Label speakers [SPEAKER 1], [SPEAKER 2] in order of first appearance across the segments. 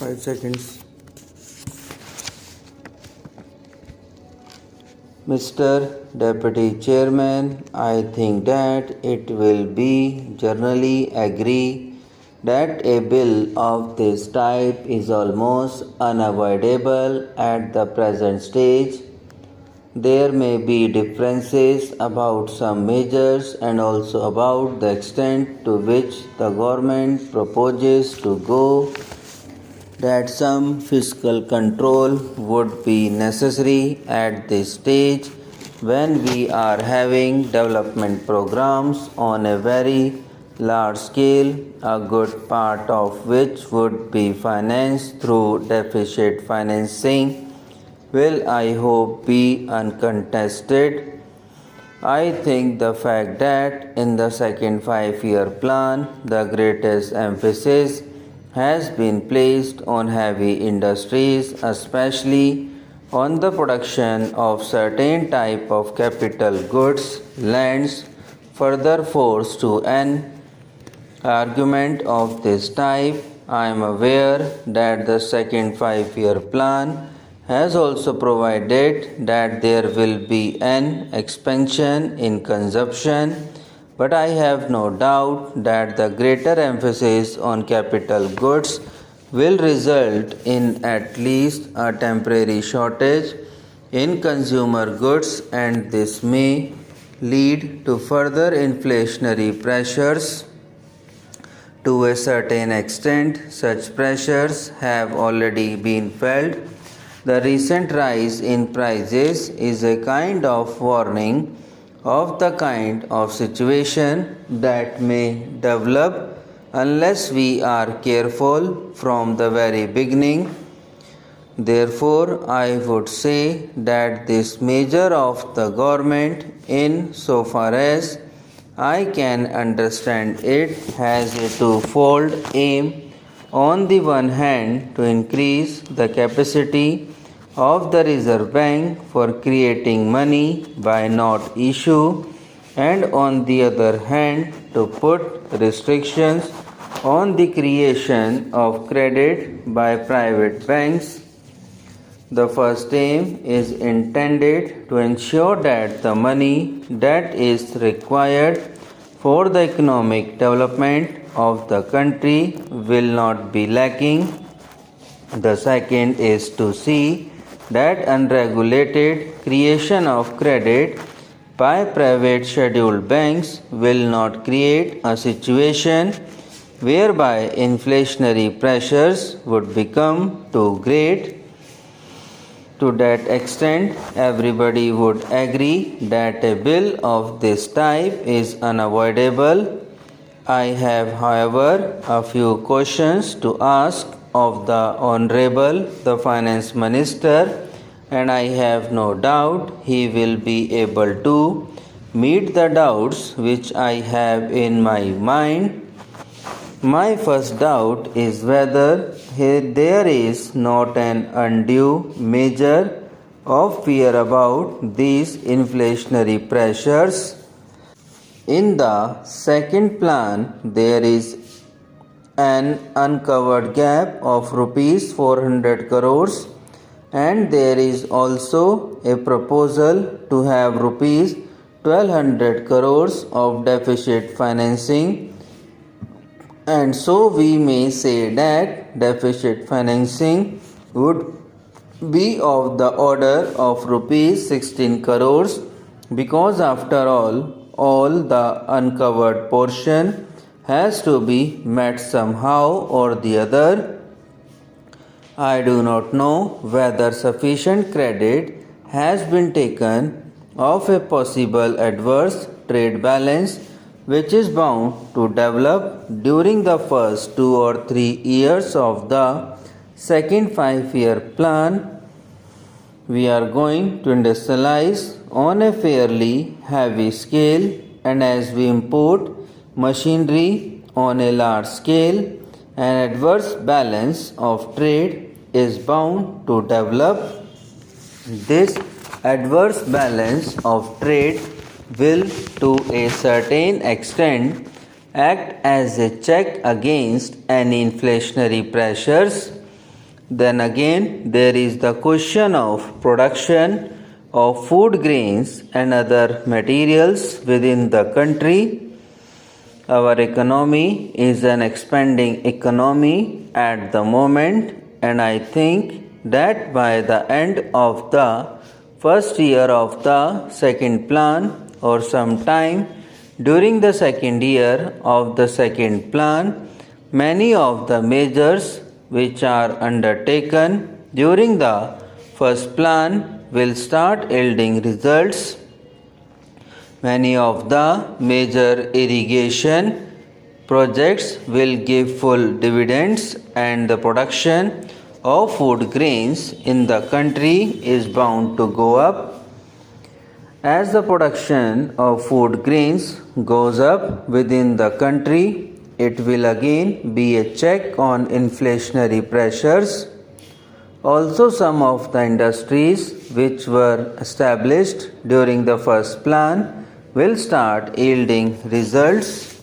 [SPEAKER 1] 5 seconds. Mr. Deputy Chairman, I think that it will be generally agreed that a bill of this type is almost unavoidable at the present stage. There may be differences about some measures and also about the extent to which the government proposes to go, that some fiscal control would be necessary at this stage when we are having development programs on a very large scale, a good part of which would be financed through deficit financing will, I hope, be uncontested. I think the fact that in the second 5-year plan the greatest emphasis has been placed on heavy industries, especially on the production of certain type of capital goods, lends further force to an argument of this type. I am aware that the second 5-year plan has also provided that there will be an expansion in consumption, but I have no doubt that the greater emphasis on capital goods will result in at least a temporary shortage in consumer goods, and this may lead to further inflationary pressures. To a certain extent, such pressures have already been felt. The recent rise in prices is a kind of warning of the kind of situation that may develop unless we are careful from the very beginning. Therefore, I would say that this measure of the government, in so far as I can understand it, has a twofold aim. On the one hand, to increase the capacity of the Reserve Bank for creating money by not issue, and on the other hand to put restrictions on the creation of credit by private banks. The first aim is intended to ensure that the money that is required for the economic development of the country will not be lacking. The second is to see that unregulated creation of credit by private scheduled banks will not create a situation whereby inflationary pressures would become too great. To that extent, everybody would agree that a bill of this type is unavoidable. I have, however, a few questions to ask of the Honorable the Finance Minister, and I have no doubt he will be able to meet the doubts which I have in my mind. My first doubt is whether there is not an undue measure of fear about these inflationary pressures. In the second plan, there is an uncovered gap of rupees 400 crores, and there is also a proposal to have rupees 1200 crores of deficit financing, and so we may say that deficit financing would be of the order of rupees 16 crores, because after all the uncovered portion has to be met somehow or the other. I do not know whether sufficient credit has been taken of a possible adverse trade balance which is bound to develop during the first 2 or 3 years of the second 5-year plan. We are going to industrialize on a fairly heavy scale, and as we import machinery on a large scale, an adverse balance of trade is bound to develop. This adverse balance of trade will to a certain extent act as a check against any inflationary pressures. Then again, there is the question of production of food grains and other materials within the country. Our economy is an expanding economy at the moment, and I think that by the end of the first year of the second plan or sometime during the second year of the second plan, many of the measures which are undertaken during the first plan will start yielding results. Many of the major irrigation projects will give full dividends, and the production of food grains in the country is bound to go up. As the production of food grains goes up within the country, it will again be a check on inflationary pressures. Also, some of the industries which were established during the first plan will start yielding results.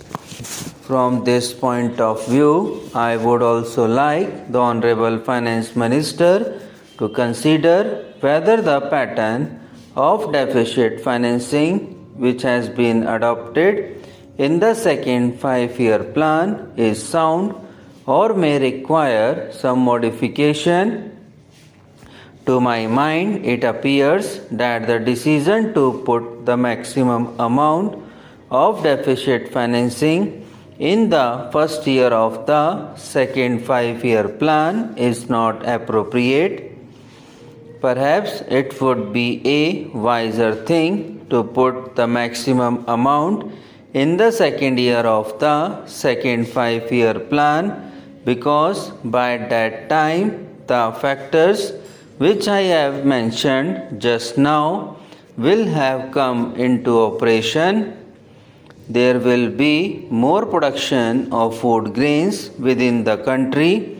[SPEAKER 1] From this point of view, I would also like the Honorable Finance Minister to consider whether the pattern of deficit financing which has been adopted in the second 5-year plan is sound or may require some modification. To my mind, it appears that the decision to put the maximum amount of deficit financing in the first year of the second 5-year plan is not appropriate. Perhaps it would be a wiser thing to put the maximum amount in the second year of the second 5-year plan, because by that time the factors which I have mentioned just now will have come into operation. There will be more production of food grains within the country.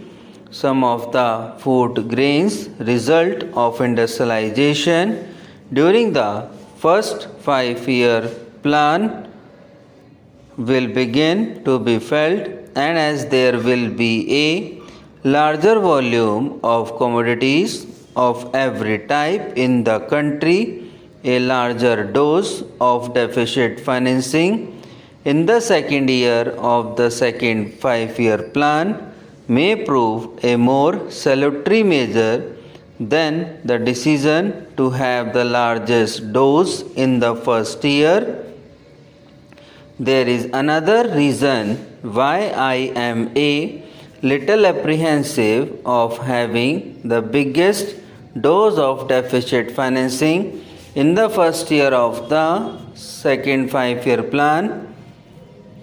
[SPEAKER 1] Some of the food grains result of industrialization during the first 5-year plan will begin to be felt, and as there will be a larger volume of commodities of every type in the country, a larger dose of deficit financing in the second year of the second 5-year plan may prove a more salutary measure than the decision to have the largest dose in the first year. There is another reason why I am a little apprehensive of having the biggest dose of deficit financing in the first year of the second 5-year plan.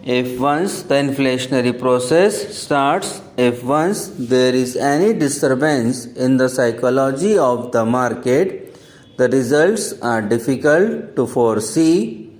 [SPEAKER 1] If once the inflationary process starts, if once there is any disturbance in the psychology of the market, the results are difficult to foresee.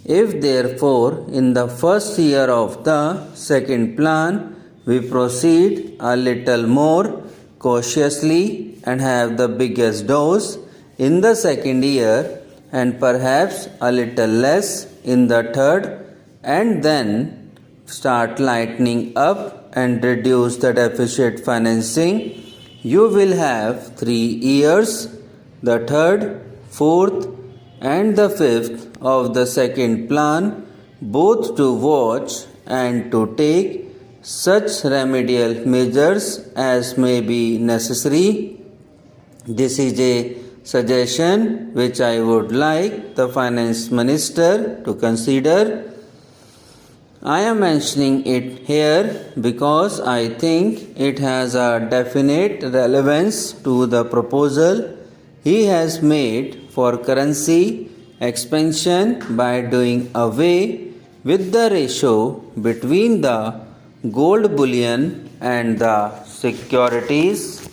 [SPEAKER 1] If therefore in the first year of the second plan we proceed a little more cautiously and have the biggest dose in the second year and perhaps a little less in the third, and then start lightening up and reduce the deficit financing, you will have 3 years, the third, fourth and the fifth of the second plan, both to watch and to take such remedial measures as may be necessary. This is a suggestion which I would like the Finance Minister to consider. I am mentioning it here because I think it has a definite relevance to the proposal he has made for currency expansion by doing away with the ratio between the gold bullion and the securities.